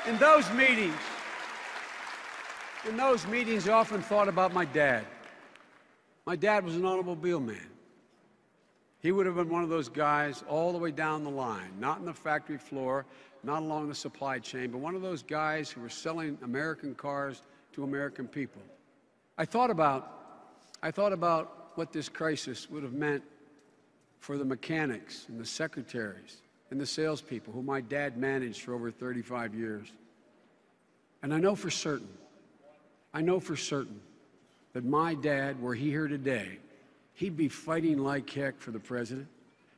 In those meetings, I often thought about my dad. My dad was an automobile man. He would have been one of those guys all the way down the line, not on the factory floor, not along the supply chain, but one of those guys who were selling American cars to American people. I thought about what this crisis would have meant for the mechanics and the secretaries and the salespeople who my dad managed for over 35 years. And I know for certain that my dad, were he here today, he'd be fighting like heck for the president,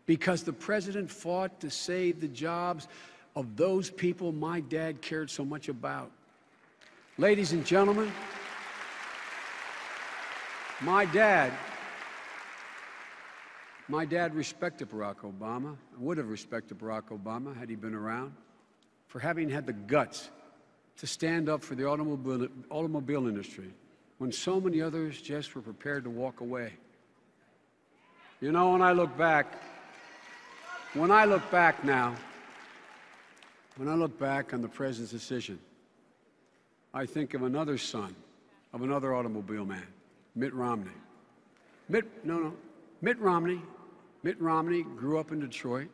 because the president fought to save the jobs of those people my dad cared so much about. Ladies and gentlemen, my dad respected Barack Obama, would have respected Barack Obama had he been around, for having had the guts to stand up for the automobile industry when so many others just were prepared to walk away. You know, when I look back on the president's decision, I think of another son of another automobile man, Mitt Romney. Mitt Romney grew up in Detroit.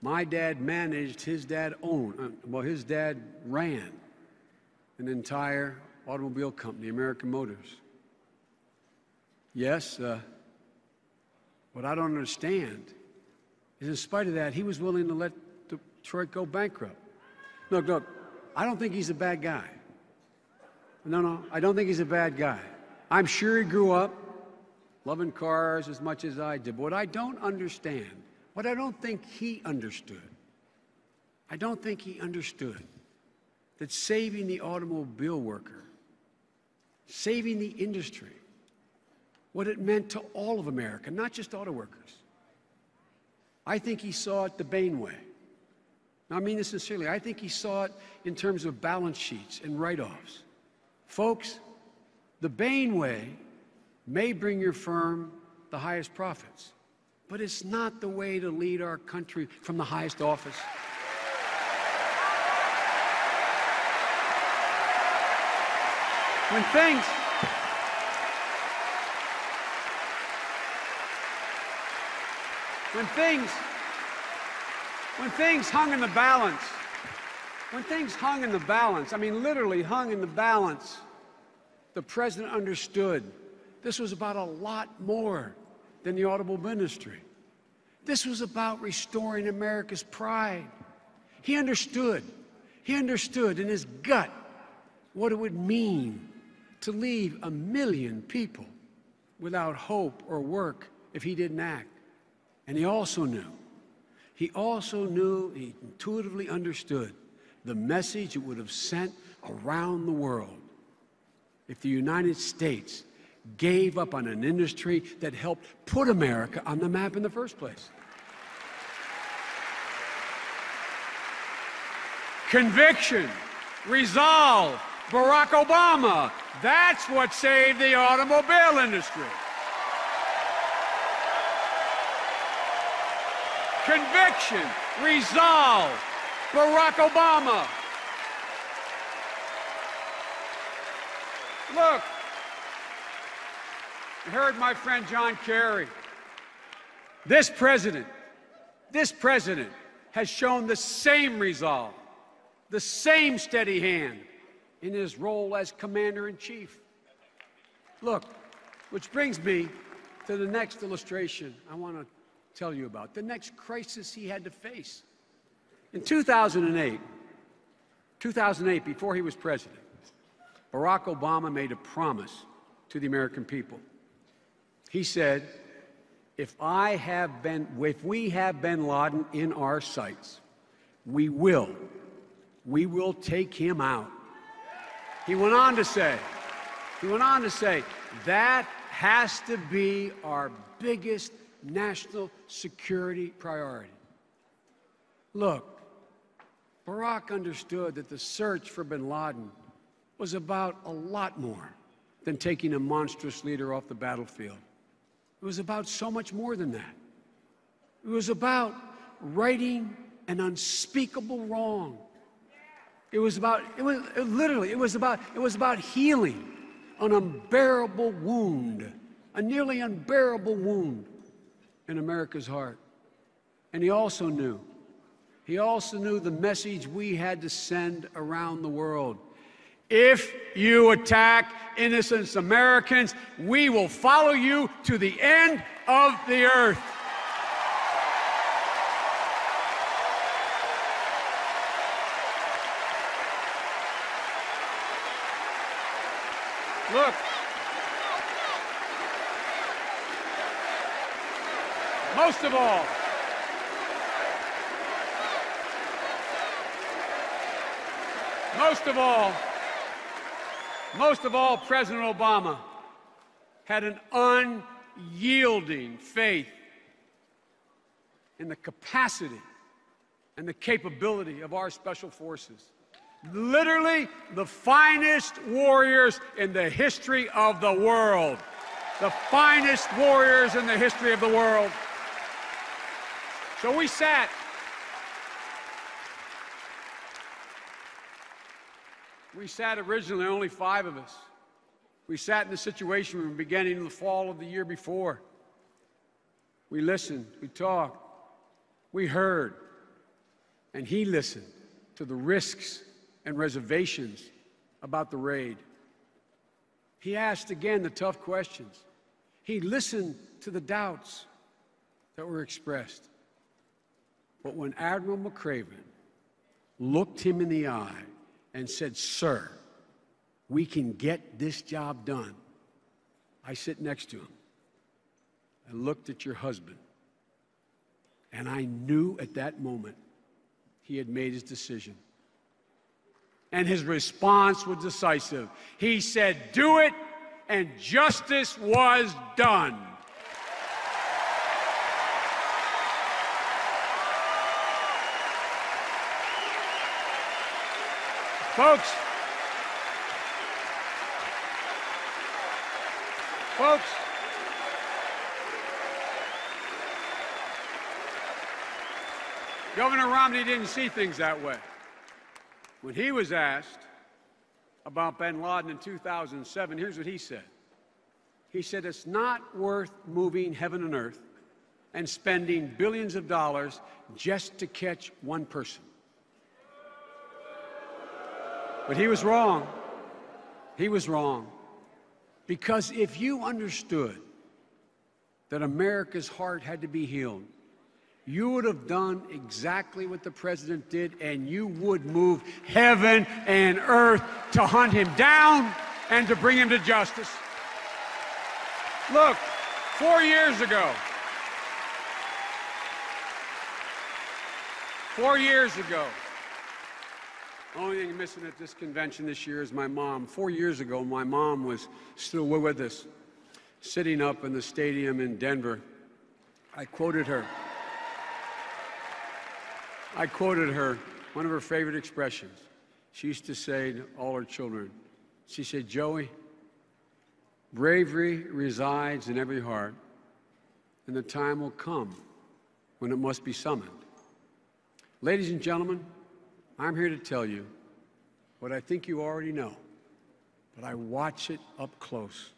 My dad managed, his dad ran an entire automobile company, American Motors. Yes, what I don't understand is, in spite of that, he was willing to let Detroit go bankrupt. Look, I don't think he's a bad guy. No, I don't think he's a bad guy. I'm sure he grew up loving cars as much as I did. But what I don't understand, what I don't think he understood, that saving the automobile worker, saving the industry, what it meant to all of America, not just auto workers. I think he saw it the Bain way. Now, I mean this sincerely. I think he saw it in terms of balance sheets and write-offs. Folks, the Bain way may bring your firm the highest profits, but it's not the way to lead our country from the highest office. When things hung in the balance, I mean literally hung in the balance, the president understood this was about a lot more than the automobile industry. This was about restoring America's pride. He understood in his gut what it would mean to leave 1 million people without hope or work if he didn't act. And he intuitively understood the message it would have sent around the world if the United States gave up on an industry that helped put America on the map in the first place. Conviction, resolve, Barack Obama. That's what saved the automobile industry. Conviction, resolve, Barack Obama. Look, you heard my friend John Kerry. This president has shown the same resolve, the same steady hand in his role as commander-in-chief. Look, which brings me to the next illustration I want to tell you about, the next crisis he had to face. In 2008, before he was president, Barack Obama made a promise to the American people. He said, if we have bin Laden in our sights, we will take him out. He went on to say, that has to be our biggest national security priority. Look, Barack understood that the search for bin Laden was about a lot more than taking a monstrous leader off the battlefield. It was about so much more than that. It was about righting an unspeakable wrong. It was about healing an unbearable wound, a nearly unbearable wound in America's heart. And he also knew the message we had to send around the world. If you attack innocent Americans, we will follow you to the end of the earth. Look, most of all, President Obama had an unyielding faith in the capacity and the capability of our special forces. Literally the finest warriors in the history of the world. The finest warriors in the history of the world. So we sat. We sat originally, only 5 of us. We sat in the situation we were beginning in the fall of the year before. We listened, we talked, we heard, and he listened to the risks and reservations about the raid. He asked again the tough questions. He listened to the doubts that were expressed. But when Admiral McRaven looked him in the eye and said, "Sir, we can get this job done," I sit next to him. I looked at your husband, and I knew at that moment he had made his decision. And his response was decisive. He said, "Do it," and justice was done. Folks, Governor Romney didn't see things that way. When he was asked about bin Laden in 2007, here's what he said. He said, "It's not worth moving heaven and earth and spending billions of dollars just to catch one person." But he was wrong. He was wrong. Because if you understood that America's heart had to be healed, you would have done exactly what the president did, and you would move heaven and earth to hunt him down and to bring him to justice. Look, 4 years ago, 4 years ago, the only thing missing at this convention this year is my mom. 4 years ago, my mom was still with us, sitting up in the stadium in Denver. I quoted her, one of her favorite expressions. She used to say to all her children, she said, "Joey, bravery resides in every heart, and the time will come when it must be summoned." Ladies and gentlemen, I'm here to tell you what I think you already know, but I watch it up close.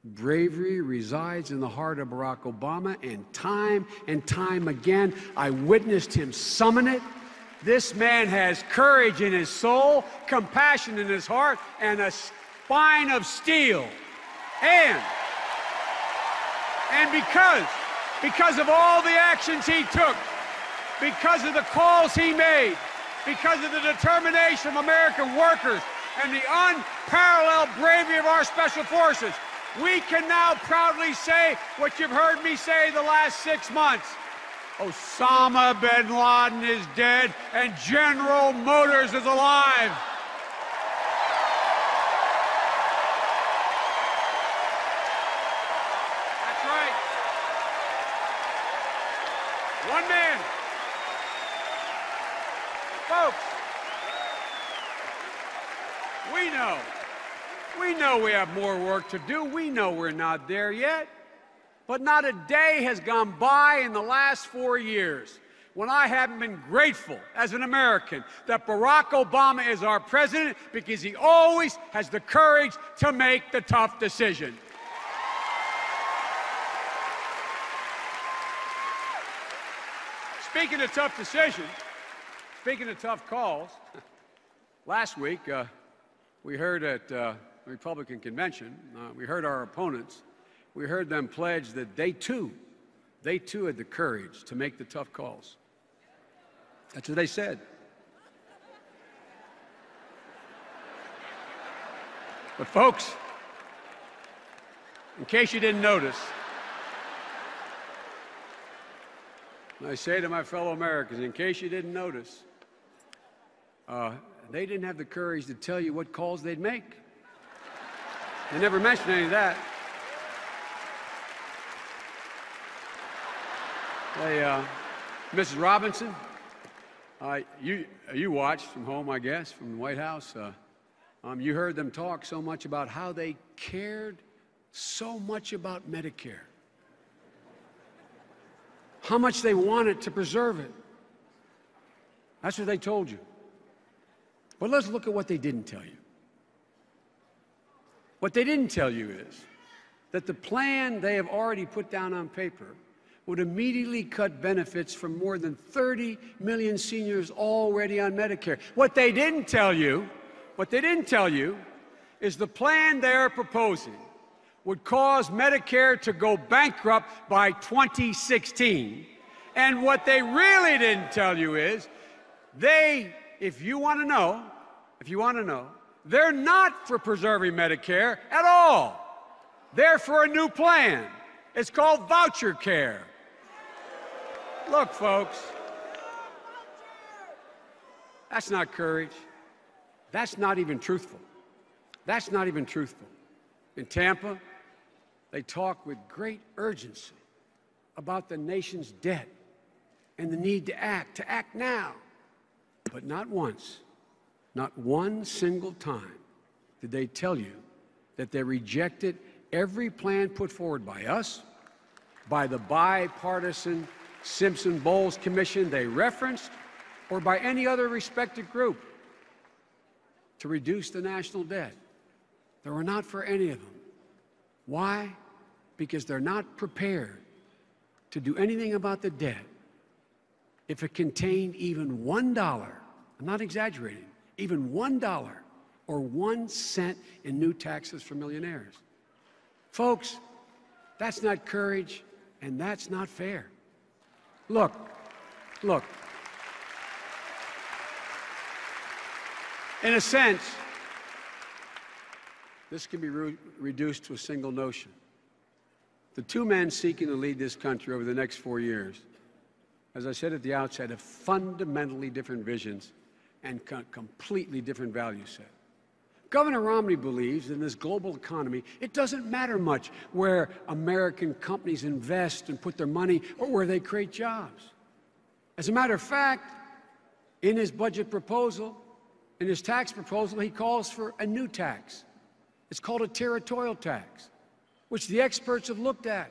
Bravery resides in the heart of Barack Obama, and time again, I witnessed him summon it. This man has courage in his soul, compassion in his heart, and a spine of steel. And because of all the actions he took, because of the calls he made, because of the determination of American workers and the unparalleled bravery of our special forces, we can now proudly say what you've heard me say the last 6 months. Osama bin Laden is dead and General Motors is alive. That's right. One man. Folks, we know we have more work to do. We know we're not there yet. But not a day has gone by in the last 4 years when I haven't been grateful as an American that Barack Obama is our president, because he always has the courage to make the tough decision. Speaking of tough decisions, speaking of tough calls, last week we heard at the Republican convention, we heard our opponents, we heard them pledge that they too had the courage to make the tough calls. That's what they said. But folks, in case you didn't notice, I say to my fellow Americans, in case you didn't notice, they didn't have the courage to tell you what calls they'd make. They never mentioned any of that. Hey, Mrs. Robinson, you watched from home, I guess, from the White House. You heard them talk so much about how they cared so much about Medicare, how much they wanted to preserve it. That's what they told you. But let's look at what they didn't tell you. What they didn't tell you is that the plan they have already put down on paper would immediately cut benefits from more than 30 million seniors already on Medicare. What they didn't tell you is the plan they're proposing would cause Medicare to go bankrupt by 2016. And what they really didn't tell you is if you want to know, they're not for preserving Medicare at all. They're for a new plan. It's called voucher care. Look, folks, that's not courage. That's not even truthful. That's not even truthful. In Tampa, they talk with great urgency about the nation's debt and the need to act now. But not once, not one single time did they tell you that they rejected every plan put forward by us, by the bipartisan Simpson-Bowles Commission they referenced, or by any other respected group to reduce the national debt. They were not for any of them. Why? Because they're not prepared to do anything about the debt if it contained even $1, I'm not exaggerating, even $1 or 1 cent in new taxes for millionaires. Folks, that's not courage, and that's not fair. Look. In a sense, this can be reduced to a single notion. The two men seeking to lead this country over the next 4 years, as I said at the outset, have fundamentally different visions and completely different value set. Governor Romney believes in this global economy, it doesn't matter much where American companies invest and put their money or where they create jobs. As a matter of fact, in his budget proposal, in his tax proposal, he calls for a new tax. It's called a territorial tax, which the experts have looked at,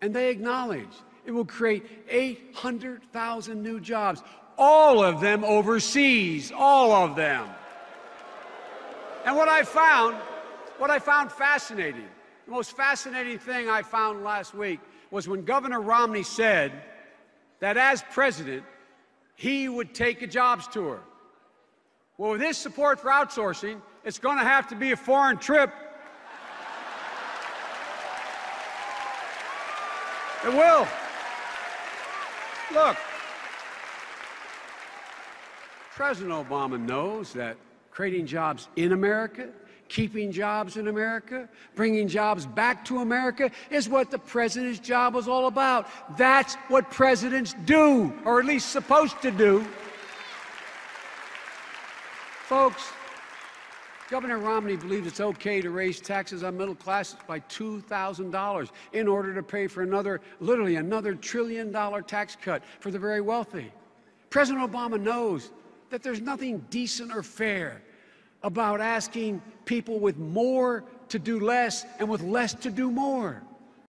and they acknowledge it will create 800,000 new jobs, all of them overseas, all of them. And what I found fascinating, the most fascinating thing I found last week was when Governor Romney said that as president, he would take a jobs tour. Well, with his support for outsourcing, it's going to have to be a foreign trip. It will. Look, President Obama knows that creating jobs in America, keeping jobs in America, bringing jobs back to America is what the president's job was all about. That's what presidents do, or at least supposed to do. Folks, Governor Romney believes it's okay to raise taxes on middle classes by $2,000 in order to pay for literally another $1 trillion tax cut for the very wealthy. President Obama knows that there's nothing decent or fair about asking people with more to do less and with less to do more.